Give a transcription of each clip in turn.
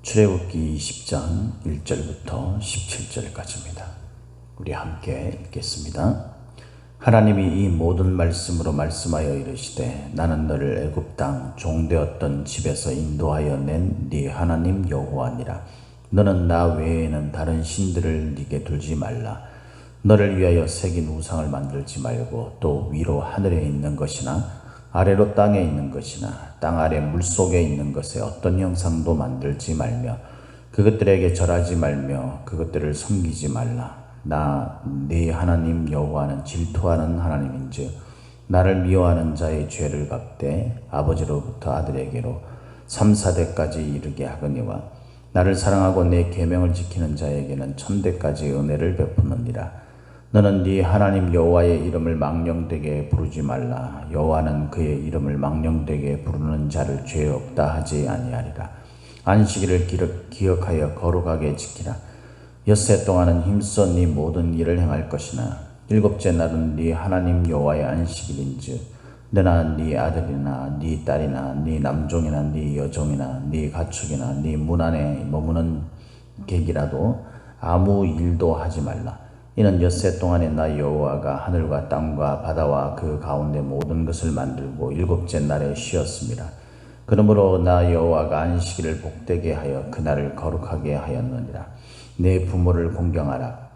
출애굽기 20장 1절부터 17절까지입니다. 우리 함께 읽겠습니다. 하나님이 이 모든 말씀으로 말씀하여 이르시되 나는 너를 애굽 땅 종되었던 집에서 인도하여 낸 네 하나님 여호와니라. 너는 나 외에는 다른 신들을 네게 두지 말라. 너를 위하여 새긴 우상을 만들지 말고 또 위로 하늘에 있는 것이나 아래로 땅에 있는 것이나 땅 아래 물속에 있는 것에 어떤 형상도 만들지 말며 그것들에게 절하지 말며 그것들을 섬기지 말라. 나 네 하나님 여호와는 질투하는 하나님인즉 나를 미워하는 자의 죄를 갚되 아버지로부터 아들에게로 3, 4대까지 이르게 하거니와 나를 사랑하고 내 계명을 지키는 자에게는 1000대까지 은혜를 베푸느니라. 너는 네 하나님 여호와의 이름을 망령되게 부르지 말라. 여호와는 그의 이름을 망령되게 부르는 자를 죄 없다 하지 아니하리라. 안식일을 기억하여 거룩하게 지키라. 엿새 동안은 힘써 네 모든 일을 행할 것이나 일곱째 날은 네 하나님 여호와의 안식일인즉 너나 네 아들이나 네 딸이나 네 남종이나 네 여종이나 네 가축이나 네 문 안에 머무는 객이라도 아무 일도 하지 말라. 이는 엿새 동안에 나 여호와가 하늘과 땅과 바다와 그 가운데 모든 것을 만들고 일곱째 날에 쉬었습니다. 그러므로 나 여호와가 안식일을 복되게 하여 그날을 거룩하게 하였느니라. 내 부모를 공경하라.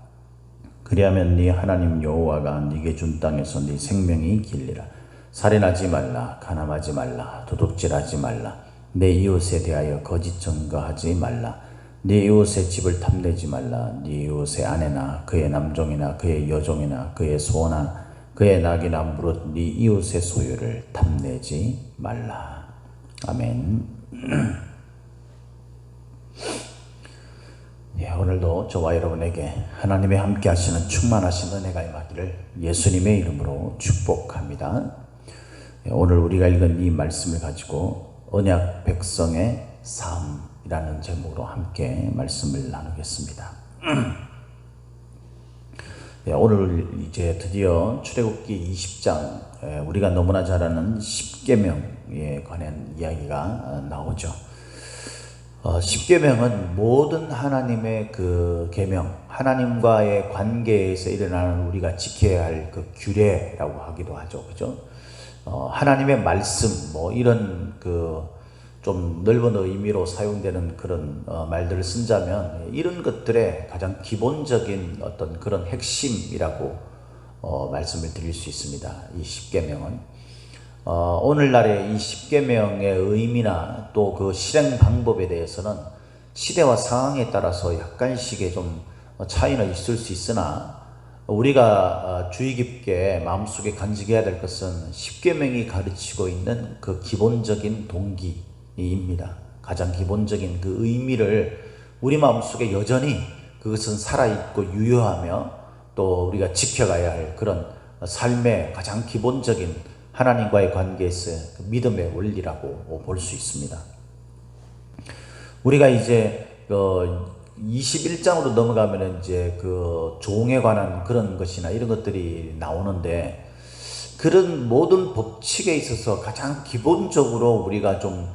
그리하면 네 하나님 여호와가 네게 준 땅에서 네 생명이 길리라. 살인하지 말라. 간암하지 말라. 도둑질하지 말라. 내 이웃에 대하여 거짓 증거하지 말라. 네 이웃의 집을 탐내지 말라. 네 이웃의 아내나 그의 남종이나 그의 여종이나 그의 소나 그의 낙이나 무릇 네 이웃의 소유를 탐내지 말라. 아멘. 예, 오늘도 저와 여러분에게 하나님의 함께 하시는 충만하신 은혜가 임하기를 예수님의 이름으로 축복합니다. 예, 오늘 우리가 읽은 이 말씀을 가지고 언약 백성의 삶이라는 제목으로 함께 말씀을 나누겠습니다. 예, 오늘 이제 드디어 출애굽기 20장 우리가 너무나 잘 아는 십계명에 관한 이야기가 나오죠. 십계명은 모든 하나님의 그 계명, 하나님과의 관계에서 일어나는 우리가 지켜야 할 그 규례라고 하기도 하죠, 그죠? 하나님의 말씀, 뭐 이런 그 좀 넓은 의미로 사용되는 그런 말들을 쓴다면 이런 것들의 가장 기본적인 어떤 그런 핵심이라고 말씀을 드릴 수 있습니다. 이 십계명은 오늘날의 이 십계명의 의미나 또 그 실행 방법에 대해서는 시대와 상황에 따라서 약간씩의 좀 차이는 있을 수 있으나 우리가 주의 깊게 마음속에 간직해야 될 것은 십계명이 가르치고 있는 그 기본적인 동기입니다. 가장 기본적인 그 의미를 우리 마음속에 여전히 그것은 살아있고 유효하며 또 우리가 지켜가야 할 그런 삶의 가장 기본적인 하나님과의 관계에서의 믿음의 원리라고 볼 수 있습니다. 우리가 이제 21장으로 넘어가면 이제 그 종에 관한 그런 것이나 이런 것들이 나오는데 그런 모든 법칙에 있어서 가장 기본적으로 우리가 좀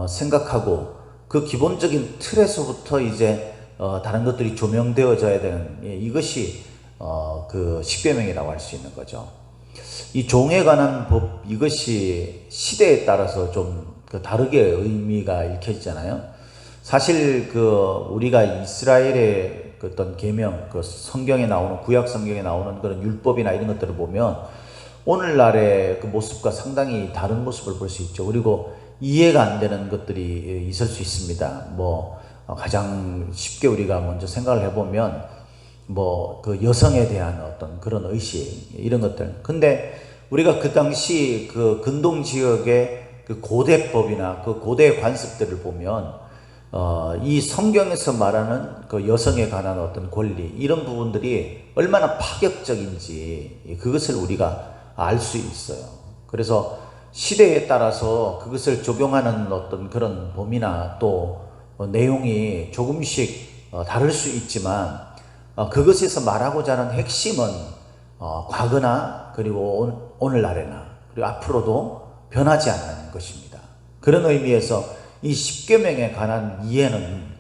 생각하고 그 기본적인 틀에서부터 이제 다른 것들이 조명되어져야 되는 이것이 그 십계명이라고 할 수 있는 거죠. 이 종에 관한 법 이것이 시대에 따라서 좀 다르게 의미가 읽혀지잖아요. 사실 그 우리가 이스라엘의 그 어떤 계명, 그 성경에 나오는 구약 성경에 나오는 그런 율법이나 이런 것들을 보면 오늘날의 그 모습과 상당히 다른 모습을 볼 수 있죠. 그리고 이해가 안 되는 것들이 있을 수 있습니다. 뭐 가장 쉽게 우리가 먼저 생각을 해보면 뭐 그 여성에 대한 어떤 그런 의식 이런 것들. 근데 우리가 그 당시 그 근동 지역의 그 고대법이나 그 고대 관습들을 보면 이 성경에서 말하는 그 여성에 관한 어떤 권리 이런 부분들이 얼마나 파격적인지 그것을 우리가 알 수 있어요. 그래서 시대에 따라서 그것을 적용하는 어떤 그런 범위나 또 내용이 조금씩 다를 수 있지만 그것에서 말하고자 하는 핵심은 과거나 그리고 오늘날에나 그리고 앞으로도 변하지 않는 것입니다. 그런 의미에서 이 십계명에 관한 이해는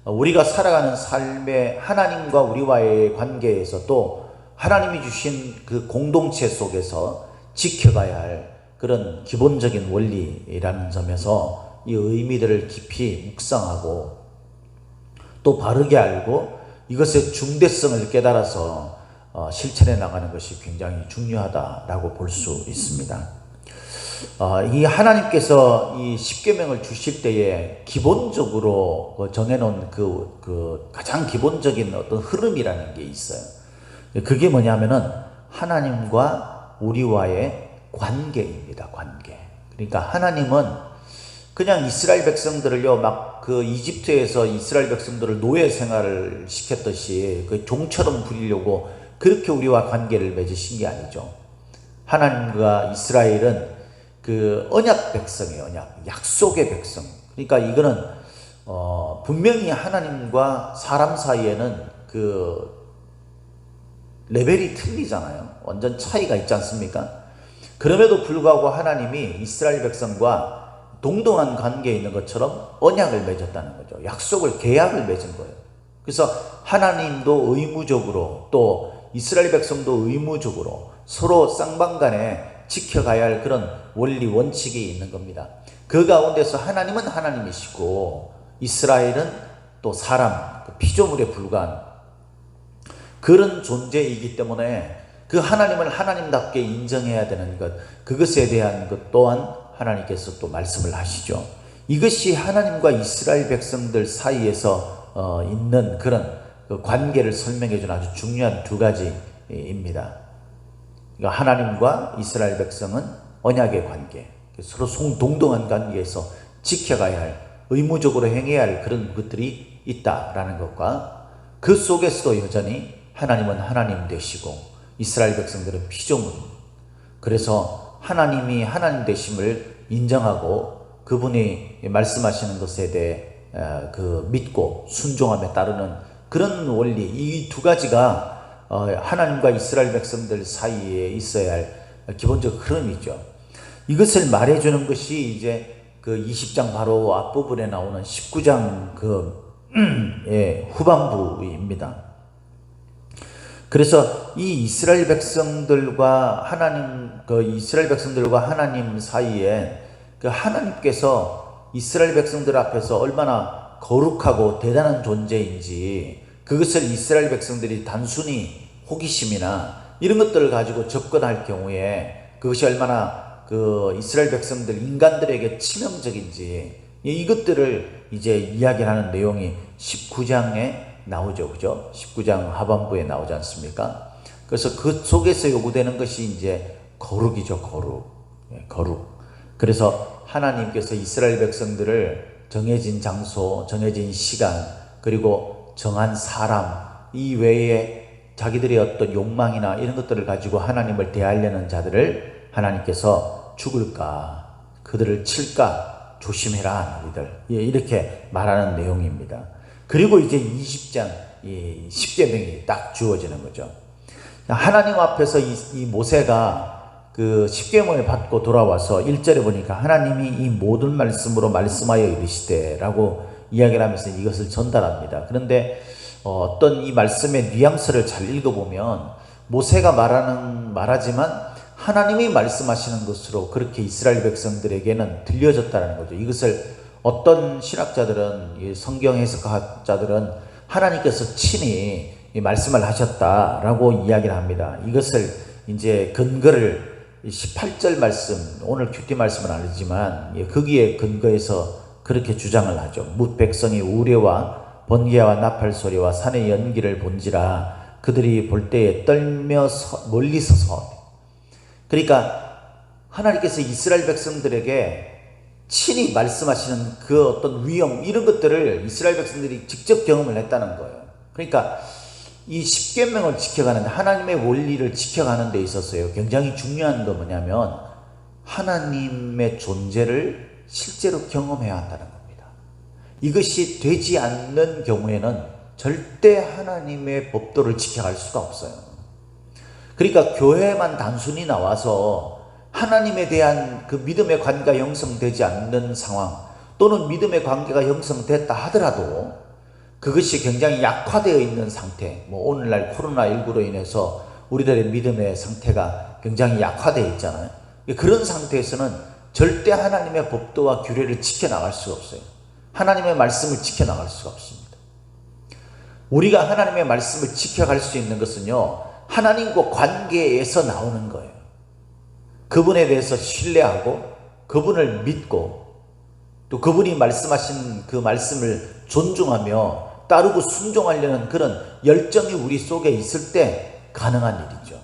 우리가 살아가는 삶의 하나님과 우리와의 관계에서 또 하나님이 주신 그 공동체 속에서 지켜가야 할 그런 기본적인 원리라는 점에서 이 의미들을 깊이 묵상하고 또 바르게 알고 이것의 중대성을 깨달아서 실천해 나가는 것이 굉장히 중요하다라고 볼 수 있습니다. 이 하나님께서 이 십계명을 주실 때에 기본적으로 정해놓은 그 가장 기본적인 어떤 흐름이라는 게 있어요. 그게 뭐냐면은 하나님과 우리와의 관계입니다. 관계. 그러니까 하나님은 그냥 이스라엘 백성들을요, 막 그 이집트에서 이스라엘 백성들을 노예 생활을 시켰듯이 그 종처럼 부리려고 그렇게 우리와 관계를 맺으신 게 아니죠. 하나님과 이스라엘은 그 언약 백성이에요. 약속의 백성. 그러니까 이거는 분명히 하나님과 사람 사이에는 그 레벨이 틀리잖아요. 완전 차이가 있지 않습니까? 그럼에도 불구하고 하나님이 이스라엘 백성과 동등한 관계에 있는 것처럼 언약을 맺었다는 거죠. 약속을, 계약을 맺은 거예요. 그래서 하나님도 의무적으로 또 이스라엘 백성도 의무적으로 서로 쌍방간에 지켜가야 할 그런 원리 원칙이 있는 겁니다. 그 가운데서 하나님은 하나님이시고 이스라엘은 또 사람, 피조물에 불과한 그런 존재이기 때문에 그 하나님을 하나님답게 인정해야 되는 것, 그것에 대한 것 또한 하나님께서 또 말씀을 하시죠. 이것이 하나님과 이스라엘 백성들 사이에서 있는 그런 그 관계를 설명해 주는 아주 중요한 두 가지입니다. 그러니까 하나님과 이스라엘 백성은 언약의 관계, 서로 동등한 관계에서 지켜가야 할, 의무적으로 행해야 할 그런 것들이 있다라는 것과 그 속에서도 여전히 하나님은 하나님 되시고 이스라엘 백성들은 피조물. 그래서 하나님이 하나님 되심을 인정하고 그분이 말씀하시는 것에 대해 믿고 순종함에 따르는 그런 원리, 이 두 가지가 하나님과 이스라엘 백성들 사이에 있어야 할 기본적 흐름이죠. 이것을 말해주는 것이 이제 그 20장 바로 앞부분에 나오는 19장 후반부입니다. 그래서 이 이스라엘 백성들과 하나님 사이에 그 하나님께서 이스라엘 백성들 앞에서 얼마나 거룩하고 대단한 존재인지 그것을 이스라엘 백성들이 단순히 호기심이나 이런 것들을 가지고 접근할 경우에 그것이 얼마나 그 이스라엘 백성들 인간들에게 치명적인지 이것들을 이제 이야기하는 내용이 19장에 나오죠. 그죠? 19장 하반부에 나오지 않습니까? 그래서 그 속에서 요구되는 것이 이제 거룩이죠. 거룩. 그래서 하나님께서 이스라엘 백성들을 정해진 장소, 정해진 시간, 그리고 정한 사람 이외에 자기들의 어떤 욕망이나 이런 것들을 가지고 하나님을 대하려는 자들을 하나님께서 죽을까, 그들을 칠까 조심해라 너희들, 이렇게 말하는 내용입니다. 그리고 이제 20장 이 십계명이 딱 주어지는 거죠. 하나님 앞에서 이 모세가 그 십계명을 받고 돌아와서 1절에 보니까 하나님이 이 모든 말씀으로 말씀하여 이르시되 라고 이야기를 하면서 이것을 전달합니다. 그런데 어떤 이 말씀의 뉘앙스를 잘 읽어보면 모세가 말하지만 하나님이 말씀하시는 것으로 그렇게 이스라엘 백성들에게는 들려졌다는 거죠. 이것을 어떤 신학자들은, 성경 해석자들은 하나님께서 친히 말씀을 하셨다라고 이야기를 합니다. 이것을 이제 근거를 18절 말씀, 오늘 큐티 말씀은 아니지만 거기에 근거해서 그렇게 주장을 하죠. 뭇 백성이 우레와 번개와 나팔 소리와 산의 연기를 본지라 그들이 볼 때에 떨며 멀리 서서. 그러니까 하나님께서 이스라엘 백성들에게 친히 말씀하시는 그 어떤 위험, 이런 것들을 이스라엘 백성들이 직접 경험을 했다는 거예요. 그러니까 이 십계명을 지켜가는, 하나님의 원리를 지켜가는 데 있어서요, 굉장히 중요한 건 뭐냐면 하나님의 존재를 실제로 경험해야 한다는 겁니다. 이것이 되지 않는 경우에는 절대 하나님의 법도를 지켜갈 수가 없어요. 그러니까 교회만 단순히 나와서 하나님에 대한 그 믿음의 관계가 형성되지 않는 상황, 또는 믿음의 관계가 형성됐다 하더라도 그것이 굉장히 약화되어 있는 상태, 뭐 오늘날 코로나19로 인해서 우리들의 믿음의 상태가 굉장히 약화되어 있잖아요. 그런 상태에서는 절대 하나님의 법도와 규례를 지켜나갈 수가 없어요. 하나님의 말씀을 지켜나갈 수가 없습니다. 우리가 하나님의 말씀을 지켜갈 수 있는 것은요, 하나님과 관계에서 나오는 거예요. 그분에 대해서 신뢰하고 그분을 믿고 또 그분이 말씀하신 그 말씀을 존중하며 따르고 순종하려는 그런 열정이 우리 속에 있을 때 가능한 일이죠.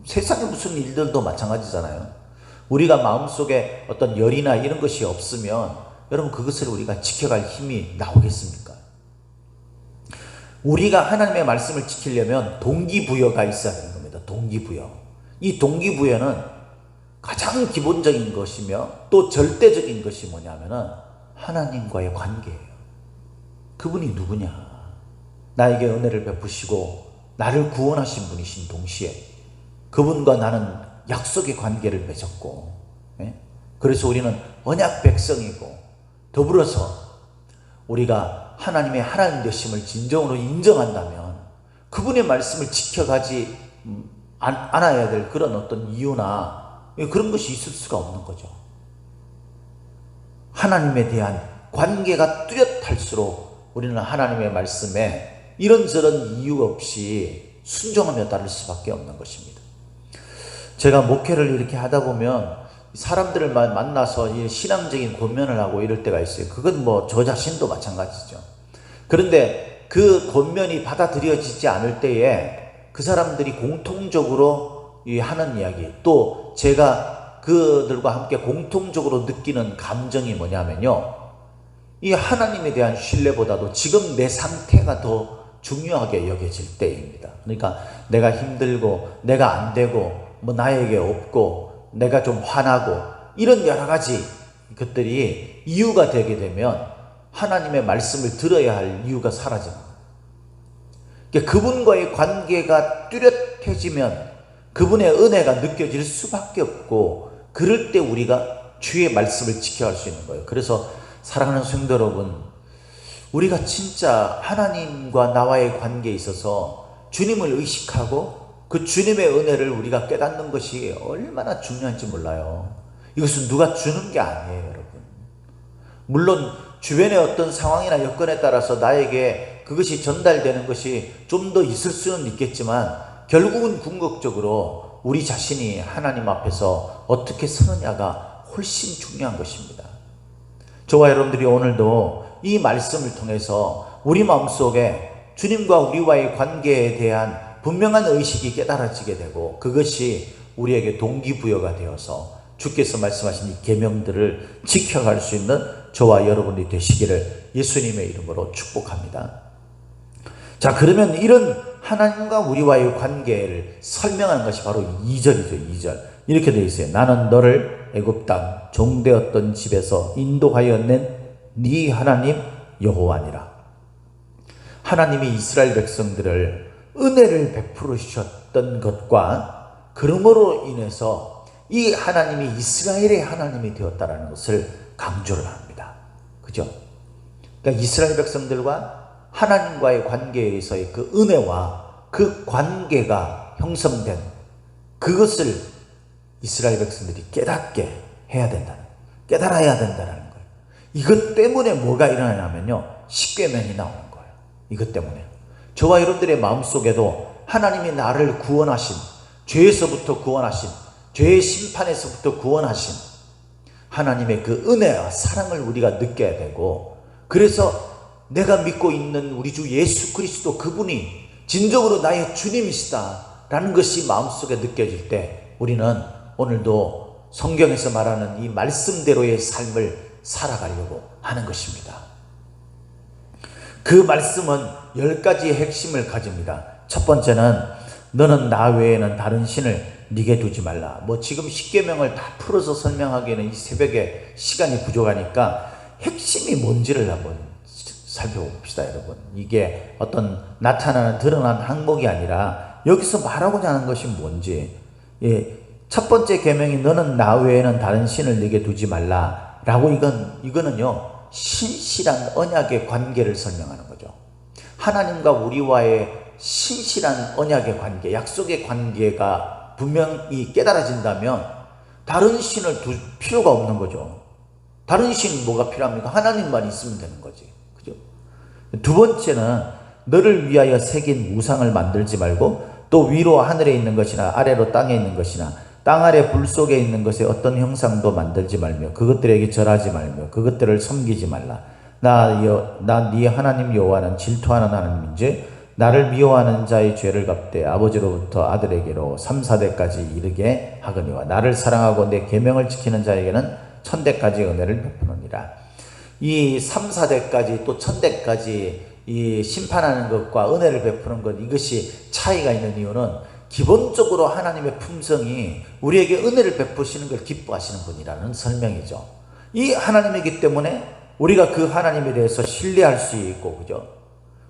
세상에 무슨 일들도 마찬가지잖아요. 우리가 마음속에 어떤 열이나 이런 것이 없으면 여러분 그것을 우리가 지켜갈 힘이 나오겠습니까? 우리가 하나님의 말씀을 지키려면 동기부여가 있어야 되는 겁니다. 동기부여. 이 동기부여는 가장 기본적인 것이며 또 절대적인 것이 뭐냐면은 하나님과의 관계예요. 그분이 누구냐? 나에게 은혜를 베푸시고 나를 구원하신 분이신 동시에 그분과 나는 약속의 관계를 맺었고, 그래서 우리는 언약 백성이고 더불어서 우리가 하나님의 하나님 되심을 진정으로 인정한다면 그분의 말씀을 지켜가지 않아야 될 그런 어떤 이유나 그런 것이 있을 수가 없는 거죠. 하나님에 대한 관계가 뚜렷할수록 우리는 하나님의 말씀에 이런저런 이유 없이 순종하며 따를 수밖에 없는 것입니다. 제가 목회를 이렇게 하다 보면 사람들을 만나서 신앙적인 권면을 하고 이럴 때가 있어요. 그건 뭐 저 자신도 마찬가지죠. 그런데 그 권면이 받아들여지지 않을 때에 그 사람들이 공통적으로 하는 이야기, 또 제가 그들과 함께 공통적으로 느끼는 감정이 뭐냐면요, 이 하나님에 대한 신뢰보다도 지금 내 상태가 더 중요하게 여겨질 때입니다. 그러니까 내가 힘들고 내가 안 되고 뭐 나에게 없고 내가 좀 화나고 이런 여러 가지 것들이 이유가 되게 되면 하나님의 말씀을 들어야 할 이유가 사라집니다. 그러니까 그분과의 관계가 뚜렷해지면 그분의 은혜가 느껴질 수밖에 없고, 그럴 때 우리가 주의 말씀을 지켜갈 수 있는 거예요. 그래서 사랑하는 성도 여러분, 우리가 진짜 하나님과 나와의 관계에 있어서 주님을 의식하고 그 주님의 은혜를 우리가 깨닫는 것이 얼마나 중요한지 몰라요. 이것은 누가 주는 게 아니에요, 여러분. 물론 주변의 어떤 상황이나 여건에 따라서 나에게 그것이 전달되는 것이 좀 더 있을 수는 있겠지만 결국은 궁극적으로 우리 자신이 하나님 앞에서 어떻게 서느냐가 훨씬 중요한 것입니다. 저와 여러분들이 오늘도 이 말씀을 통해서 우리 마음속에 주님과 우리와의 관계에 대한 분명한 의식이 깨달아지게 되고, 그것이 우리에게 동기부여가 되어서 주께서 말씀하신 이 계명들을 지켜갈 수 있는 저와 여러분이 되시기를 예수님의 이름으로 축복합니다. 자, 그러면 이런 하나님과 우리와의 관계를 설명하는 것이 바로 2절이죠. 2절 이렇게 되어 있어요. 나는 너를 애굽 땅 종되었던 집에서 인도하여 낸 네 하나님 여호와니라. 하나님이 이스라엘 백성들을 은혜를 베풀으셨던 것과 그러므로 인해서 이 하나님이 이스라엘의 하나님이 되었다는 것을 강조를 합니다. 그죠? 그러니까 이스라엘 백성들과 하나님과의 관계에서의 그 은혜와 그 관계가 형성된 그것을 이스라엘 백성들이 깨닫게 해야 된다는, 깨달아야 된다는 거예요. 이것 때문에 뭐가 일어나냐면요, 십계명이 나오는 거예요. 이것 때문에 저와 여러분들의 마음속에도 하나님이 나를 구원하신, 죄에서부터 구원하신, 죄의 심판에서부터 구원하신 하나님의 그 은혜와 사랑을 우리가 느껴야 되고, 그래서 내가 믿고 있는 우리 주 예수 그리스도 그분이 진정으로 나의 주님이시다라는 것이 마음속에 느껴질 때 우리는 오늘도 성경에서 말하는 이 말씀대로의 삶을 살아가려고 하는 것입니다. 그 말씀은 10가지의 핵심을 가집니다. 첫 번째는 너는 나 외에는 다른 신을 네게 두지 말라. 뭐 지금 십계명을 다 풀어서 설명하기에는 이 새벽에 시간이 부족하니까 핵심이 뭔지를 한번 살펴봅시다, 여러분. 이게 어떤 나타나는 드러난 항목이 아니라 여기서 말하고자 하는 것이 뭔지. 첫 번째 계명이 너는 나 외에는 다른 신을 네게 두지 말라라고, 이거는요 신실한 언약의 관계를 설명하는 거죠. 하나님과 우리와의 신실한 언약의 관계, 약속의 관계가 분명히 깨달아진다면 다른 신을 둘 필요가 없는 거죠. 다른 신은 뭐가 필요합니까? 하나님만 있으면 되는 거지. 그죠? 두 번째는 너를 위하여 새긴 우상을 만들지 말고 또 위로 하늘에 있는 것이나 아래로 땅에 있는 것이나 땅 아래 불 속에 있는 것에 어떤 형상도 만들지 말며 그것들에게 절하지 말며 그것들을 섬기지 말라. 나 네 하나님 여호와는 질투하는 하나님인지 나를 미워하는 자의 죄를 갚되 아버지로부터 아들에게로 3, 4대까지 이르게 하거니와 나를 사랑하고 내 계명을 지키는 자에게는 1000대까지 은혜를 베푸느니라. 이 3, 4대까지 또 1000대까지 이 심판하는 것과 은혜를 베푸는 것, 이것이 차이가 있는 이유는 기본적으로 하나님의 품성이 우리에게 은혜를 베푸시는 걸 기뻐하시는 분이라는 설명이죠. 이 하나님이기 때문에 우리가 그 하나님에 대해서 신뢰할 수 있고, 그죠?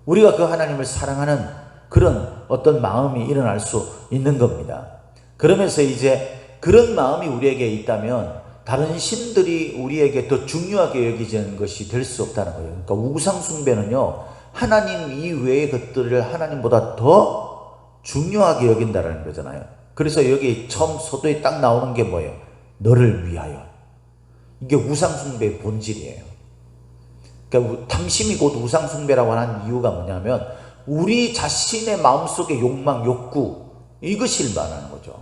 우리가 그 하나님을 사랑하는 그런 어떤 마음이 일어날 수 있는 겁니다. 그러면서 이제 그런 마음이 우리에게 있다면 다른 신들이 우리에게 더 중요하게 여기지는 것이 될 수 없다는 거예요. 그러니까 우상숭배는요, 하나님 이외의 것들을 하나님보다 더 중요하게 여긴다는 거잖아요. 그래서 여기 처음 소도에 딱 나오는 게 뭐예요? 너를 위하여. 이게 우상숭배의 본질이에요. 그러니까 탐심이 곧 우상숭배라고 하는 이유가 뭐냐면 우리 자신의 마음속의 욕망, 욕구, 이것을 말하는 거죠.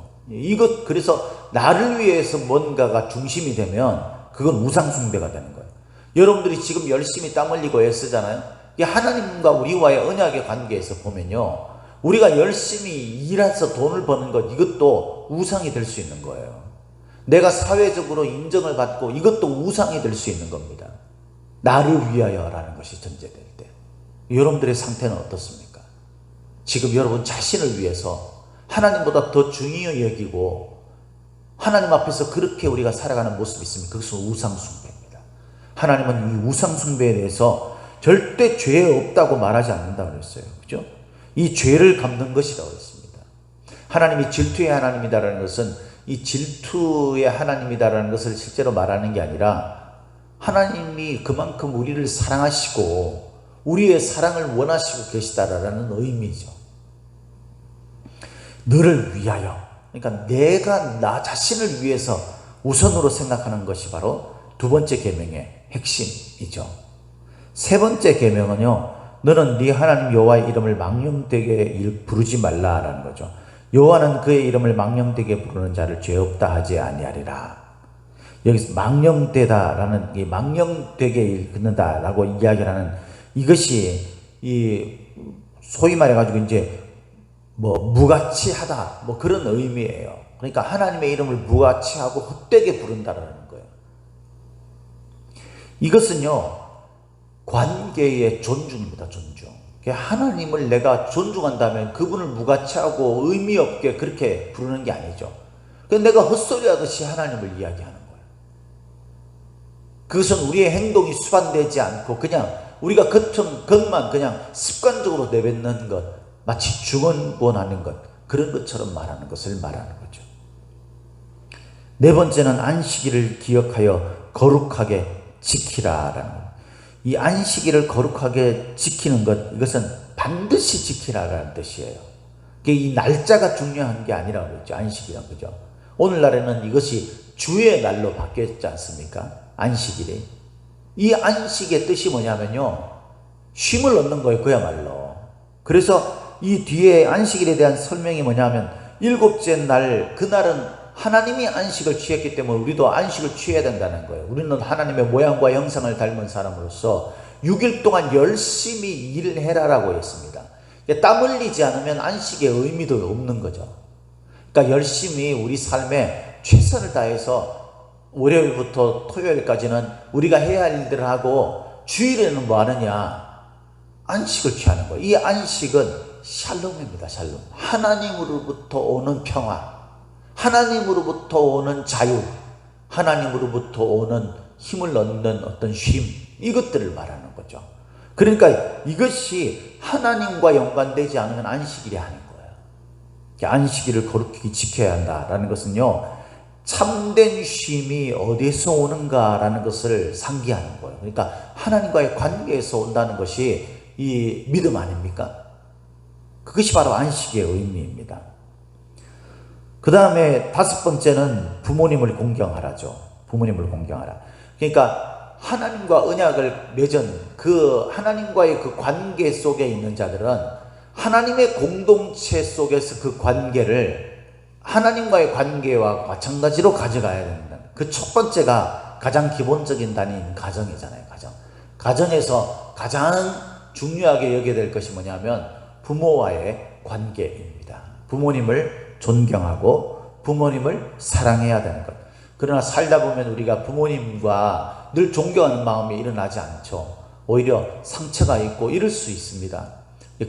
그래서 나를 위해서 뭔가가 중심이 되면 그건 우상숭배가 되는 거예요. 여러분들이 지금 열심히 땀 흘리고 애쓰잖아요. 하나님과 우리와의 언약의 관계에서 보면요, 우리가 열심히 일해서 돈을 버는 것, 이것도 우상이 될 수 있는 거예요. 내가 사회적으로 인정을 받고 이것도 우상이 될 수 있는 겁니다. 나를 위하여라는 것이 전제될 때 여러분들의 상태는 어떻습니까? 지금 여러분 자신을 위해서 하나님보다 더 중요히 여기고 하나님 앞에서 그렇게 우리가 살아가는 모습이 있으면 그것은 우상숭배입니다. 하나님은 이 우상숭배에 대해서 절대 죄 없다고 말하지 않는다고 그랬어요. 그죠? 이 죄를 갚는 것이라고 했습니다. 하나님이 질투의 하나님이다라는 것은 이 질투의 하나님이다라는 것을 실제로 말하는 게 아니라 하나님이 그만큼 우리를 사랑하시고 우리의 사랑을 원하시고 계시다라는 의미죠. 너를 위하여. 그러니까 내가 나 자신을 위해서 우선으로 생각하는 것이 바로 두 번째 계명의 핵심이죠. 세 번째 계명은요, 너는 네 하나님 여호와의 이름을 망령되게 부르지 말라라는 거죠. 여호와는 그의 이름을 망령되게 부르는 자를 죄 없다 하지 아니하리라. 여기서 망령되다라는, 이 망령되게 읽는다라고 이야기를 하는 이것이 이 소위 말해가지고 이제 뭐 무가치하다 뭐 그런 의미예요. 그러니까 하나님의 이름을 무가치하고 헛되게 부른다라는 거예요. 이것은요, 관계의 존중입니다. 존중. 하나님을 내가 존중한다면 그분을 무가치하고 의미 없게 그렇게 부르는 게 아니죠. 내가 헛소리 하듯이 하나님을 이야기하는 거예요. 그것은 우리의 행동이 수반되지 않고 그냥 우리가 겉은 것만 그냥 습관적으로 내뱉는 것, 마치 중언부언하는 것, 그런 것처럼 말하는 것을 말하는 거죠. 네 번째는 안식일을 기억하여 거룩하게 지키라라는 것. 이 안식일을 거룩하게 지키는 것, 이것은 반드시 지키라라는 뜻이에요. 이 날짜가 중요한 게 아니라고 했죠. 안식일은, 그죠? 오늘날에는 이것이 주의 날로 바뀌었지 않습니까? 안식일이. 이 안식의 뜻이 뭐냐면요, 쉼을 얻는 거예요. 그야말로. 그래서 이 뒤에 안식일에 대한 설명이 뭐냐면, 일곱째 날, 그날은 하나님이 안식을 취했기 때문에 우리도 안식을 취해야 된다는 거예요. 우리는 하나님의 모양과 형상을 닮은 사람으로서 6일 동안 열심히 일해라라고 했습니다. 땀 흘리지 않으면 안식의 의미도 없는 거죠. 그러니까 열심히 우리 삶에 최선을 다해서 월요일부터 토요일까지는 우리가 해야 할 일들을 하고, 주일에는 뭐 하느냐? 안식을 취하는 거예요. 이 안식은 샬롬입니다. 샬롬. 하나님으로부터 오는 평화, 하나님으로부터 오는 자유, 하나님으로부터 오는 힘을 얻는 어떤 쉼, 이것들을 말하는 거죠. 그러니까 이것이 하나님과 연관되지 않으면 안식일이 아닌 거예요. 안식일을 거룩히 지켜야 한다라는 것은요, 참된 쉼이 어디서 오는가라는 것을 상기하는 거예요. 그러니까 하나님과의 관계에서 온다는 것이 이 믿음 아닙니까? 그것이 바로 안식의 의미입니다. 그 다음에 다섯 번째는 부모님을 공경하라죠. 부모님을 공경하라. 그러니까 하나님과 언약을 맺은 그 하나님과의 그 관계 속에 있는 자들은 하나님의 공동체 속에서 그 관계를 하나님과의 관계와 마찬가지로 가져가야 된다. 그 첫 번째가 가장 기본적인 단위인 가정이잖아요. 가정에서 가장 중요하게 여겨야 될 것이 뭐냐면 부모와의 관계입니다. 부모님을 존경하고 부모님을 사랑해야 되는 것. 그러나 살다 보면 우리가 부모님과 늘 존경하는 마음이 일어나지 않죠. 오히려 상처가 있고 이럴 수 있습니다.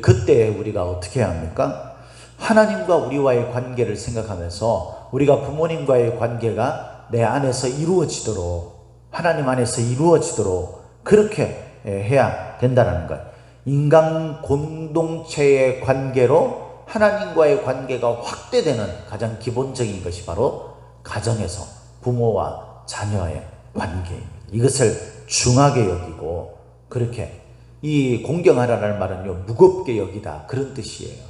그때 우리가 어떻게 해야 합니까? 하나님과 우리와의 관계를 생각하면서 우리가 부모님과의 관계가 내 안에서 이루어지도록, 하나님 안에서 이루어지도록 그렇게 해야 된다는 것. 인간 공동체의 관계로 하나님과의 관계가 확대되는 가장 기본적인 것이 바로 가정에서 부모와 자녀의 관계입니다. 이것을 중하게 여기고 그렇게 이 공경하라는 말은요, 무겁게 여기다 그런 뜻이에요.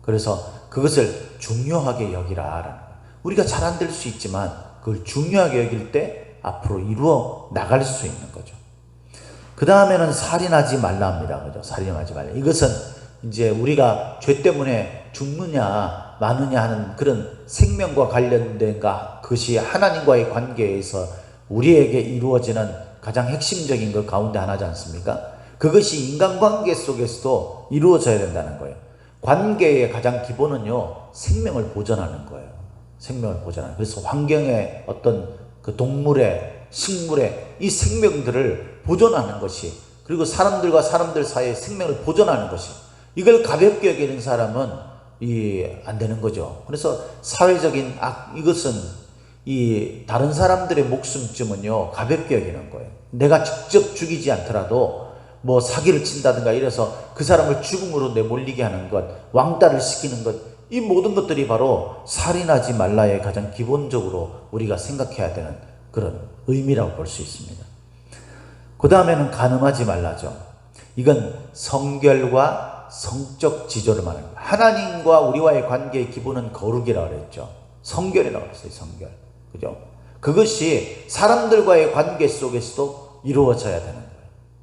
그래서 그것을 중요하게 여기라라는 거예요. 우리가 잘 안 될 수 있지만 그걸 중요하게 여길 때 앞으로 이루어 나갈 수 있는 거죠. 그 다음에는 살인하지 말라 합니다. 그죠? 살인하지 말라. 이것은 이제 우리가 죄 때문에 죽느냐 마느냐 하는 그런 생명과 관련된 그것이 하나님과의 관계에서 우리에게 이루어지는 가장 핵심적인 것 가운데 하나지 않습니까? 그것이 인간관계 속에서도 이루어져야 된다는 거예요. 관계의 가장 기본은요, 생명을 보존하는 거예요. 생명을 보존하는. 그래서 환경의 어떤 그 동물의, 식물의 이 생명들을 보존하는 것이, 그리고 사람들과 사람들 사이의 생명을 보존하는 것이, 이걸 가볍게 여기는 사람은 안 되는 거죠. 그래서 사회적인 이것은 다른 사람들의 목숨쯤은요, 가볍게 여기는 거예요. 내가 직접 죽이지 않더라도 뭐 사기를 친다든가 이래서 그 사람을 죽음으로 내몰리게 하는 것, 왕따를 시키는 것, 이 모든 것들이 바로 살인하지 말라의 가장 기본적으로 우리가 생각해야 되는 그런 의미라고 볼 수 있습니다. 그 다음에는 간음하지 말라죠. 이건 성결과 성적 지조를 말하는 거예요. 하나님과 우리와의 관계의 기본은 거룩이라고 그랬죠. 성결이라고 그랬어요. 성결. 그죠? 그것이 사람들과의 관계 속에서도 이루어져야 되는 거예요.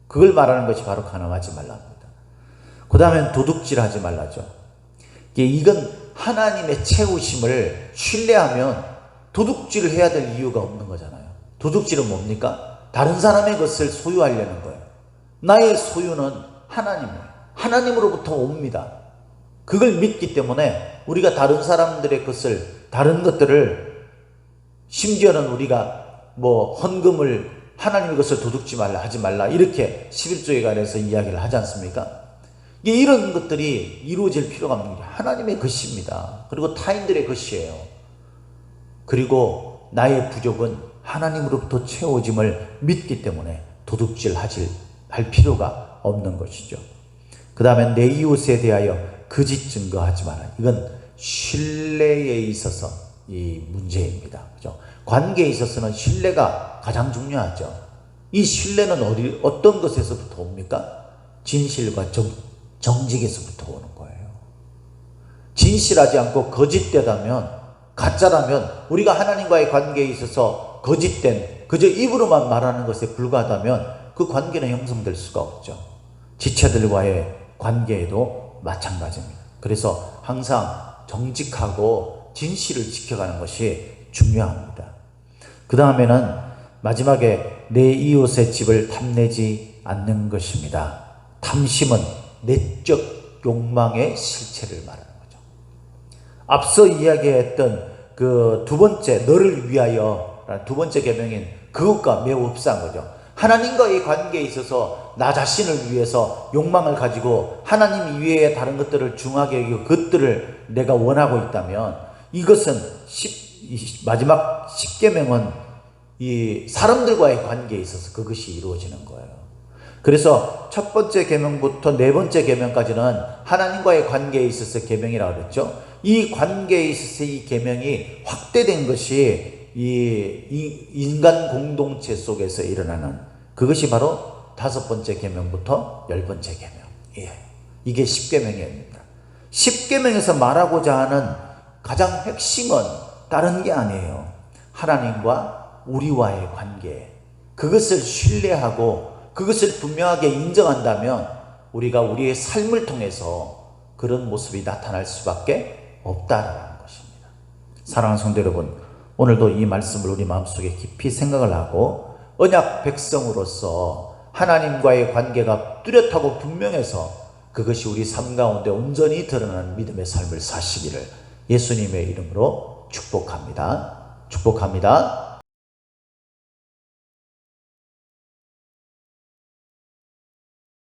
그걸 말하는 것이 바로 간음하지 말라입니다. 그 다음엔 도둑질하지 말라죠. 이건 하나님의 채우심을 신뢰하면 도둑질을 해야 될 이유가 없는 거잖아요. 도둑질은 뭡니까? 다른 사람의 것을 소유하려는 거예요. 나의 소유는 하나님이에요. 하나님으로부터 옵니다. 그걸 믿기 때문에 우리가 다른 사람들의 것을, 다른 것들을, 심지어는 우리가 뭐 헌금을 하나님의 것을 도둑지 말라, 하지 말라, 이렇게 11조에 관해서 이야기를 하지 않습니까? 이런 것들이 이루어질 필요가 없는 게 하나님의 것입니다. 그리고 타인들의 것이에요. 그리고 나의 부족은 하나님으로부터 채워짐을 믿기 때문에 도둑질할 필요가 없는 것이죠. 그 다음에 내 이웃에 대하여 거짓 증거하지 마라. 이건 신뢰에 있어서 이 문제입니다. 그죠? 관계에 있어서는 신뢰가 가장 중요하죠. 이 신뢰는 어떤 것에서부터 옵니까? 진실과 정직에서부터 오는 거예요. 진실하지 않고 거짓되다면, 가짜라면, 우리가 하나님과의 관계에 있어서 거짓된, 그저 입으로만 말하는 것에 불과하다면 그 관계는 형성될 수가 없죠. 지체들과의 관계에도 마찬가지입니다. 그래서 항상 정직하고 진실을 지켜가는 것이 중요합니다. 그 다음에는 마지막에 내 이웃의 집을 탐내지 않는 것입니다. 탐심은 내적 욕망의 실체를 말하는 거죠. 앞서 이야기했던 그 두 번째, 너를 위하여 두 번째 계명인 그것과 매우 흡사한 거죠. 하나님과의 관계에 있어서 나 자신을 위해서 욕망을 가지고 하나님 이외에 다른 것들을 중하게 여기고 그것들을 내가 원하고 있다면, 이것은 마지막 10계명은 이 사람들과의 관계에 있어서 그것이 이루어지는 거예요. 그래서 첫 번째 계명부터 네 번째 계명까지는 하나님과의 관계에 있어서 계명이라고 그랬죠. 이 관계에 있어서 이 계명이 확대된 것이 이 인간 공동체 속에서 일어나는, 그것이 바로 5번째 계명부터 10번째 계명. 예. 이게 10계명입니다. 10계명에서 말하고자 하는 가장 핵심은 다른 게 아니에요. 하나님과 우리와의 관계. 그것을 신뢰하고 그것을 분명하게 인정한다면 우리가 우리의 삶을 통해서 그런 모습이 나타날 수밖에 없다라는 것입니다. 사랑하는 성도 여러분, 오늘도 이 말씀을 우리 마음속에 깊이 생각을 하고 언약 백성으로서 하나님과의 관계가 뚜렷하고 분명해서 그것이 우리 삶 가운데 온전히 드러나는 믿음의 삶을 사시기를 예수님의 이름으로 축복합니다. 축복합니다.